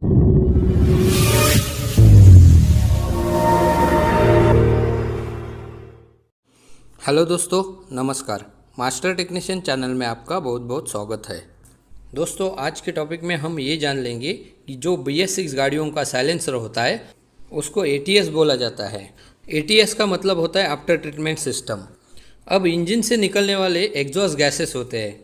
Hello दोस्तों, नमस्कार। Master technician channel में आपका बहुत बहुत स्वागत है। दोस्तों, आज के टॉपिक में हम ये जान लेंगे कि जो BS6 गाड़ियों का साइलेंसर होता है उसको ATS बोला जाता है। ATS का मतलब होता है आफ्टर ट्रीटमेंट सिस्टम। अब इंजन से निकलने वाले एग्जॉस्ट गैसेस होते हैं,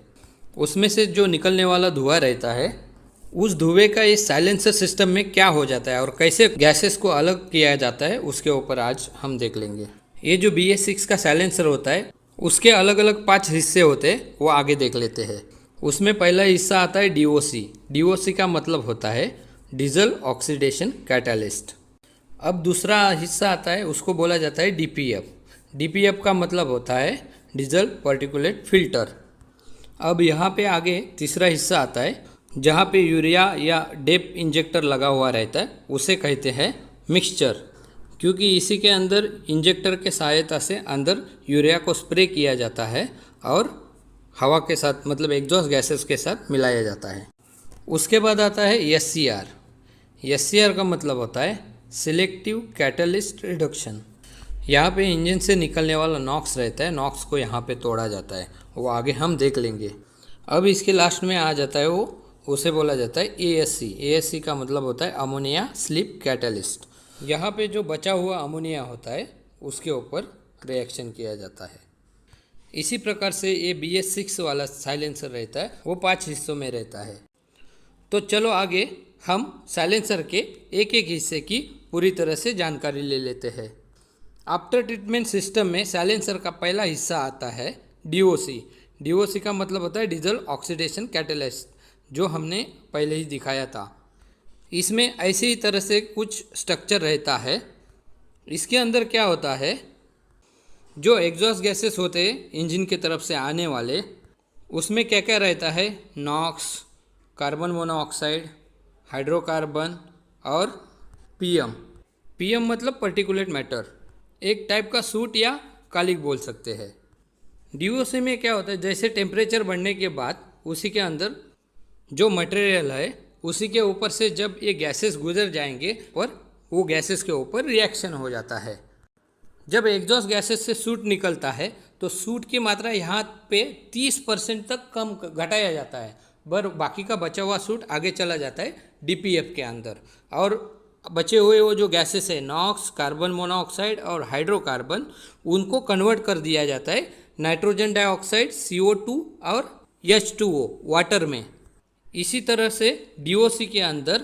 उसमें से जो निकलने वाला धुआं रहता है, उस धुएं का इस साइलेंसर सिस्टम में क्या हो जाता है और कैसे गैसेस को अलग किया जाता है, उसके ऊपर आज हम देख लेंगे। ये जो BS6 का साइलेंसर होता है उसके अलग अलग 5 हिस्से होते हैं, वो आगे देख लेते हैं। उसमें पहला हिस्सा आता है DOC। DOC का मतलब होता है डीजल ऑक्सीडेशन कैटालिस्ट। अब दूसरा हिस्सा आता है, उसको बोला जाता है DPF। DPF का मतलब होता है डीजल पार्टिकुलेट फिल्टर। अब यहाँ पे आगे तीसरा हिस्सा आता है जहाँ पे यूरिया या डेप इंजेक्टर लगा हुआ रहता है, उसे कहते हैं मिक्सचर, क्योंकि इसी के अंदर इंजेक्टर के सहायता से अंदर यूरिया को स्प्रे किया जाता है और हवा के साथ मतलब एग्जॉस्ट गैसेस के साथ मिलाया जाता है। उसके बाद आता है SCR। SCR का मतलब होता है सिलेक्टिव कैटलिस्ट रिडक्शन। यहाँ पे इंजन से निकलने वाला नॉक्स रहता है, नॉक्स को यहाँ पे तोड़ा जाता है, वो आगे हम देख लेंगे। अब इसके लास्ट में आ जाता है वो, उसे बोला जाता है ASC। ASC का मतलब होता है अमोनिया स्लीप कैटलिस्ट। यहाँ पे जो बचा हुआ अमोनिया होता है उसके ऊपर रिएक्शन किया जाता है। इसी प्रकार से ये BS6 वाला साइलेंसर रहता है, वो 5 हिस्सों में रहता है। तो चलो आगे हम साइलेंसर के एक एक हिस्से की पूरी तरह से जानकारी ले लेते हैं। आफ्टर ट्रीटमेंट सिस्टम में साइलेंसर का पहला हिस्सा आता है DOC। DOC का मतलब होता है डीजल ऑक्सीडेशन कैटालिस्ट, जो हमने पहले ही दिखाया था। इसमें ऐसे ही तरह से कुछ स्ट्रक्चर रहता है। इसके अंदर क्या होता है, जो एग्जॉस्ट गैसेस होते हैं इंजन की तरफ से आने वाले, उसमें क्या क्या रहता है, नॉक्स, कार्बन मोनोऑक्साइड, हाइड्रोकार्बन और PM मतलब पर्टिकुलेट मैटर, एक टाइप का सूट या कालिक बोल सकते हैं। DOC में क्या होता है, जैसे टेम्परेचर बढ़ने के बाद उसी के अंदर जो मटेरियल है उसी के ऊपर से जब ये गैसेस गुजर जाएंगे और वो गैसेस के ऊपर रिएक्शन हो जाता है। जब एग्जॉस्ट गैसेस से सूट निकलता है तो सूट की मात्रा यहाँ पे 30% तक कम घटाया जाता है, पर बाकी का बचा हुआ सूट आगे चला जाता है DPF के अंदर, और बचे हुए वो जो गैसेस है नॉक्स, कार्बन मोनोऑक्साइड और हाइड्रोकार्बन, उनको कन्वर्ट कर दिया जाता है नाइट्रोजन डाइऑक्साइड CO2 और H2O वाटर में। इसी तरह से DOC के अंदर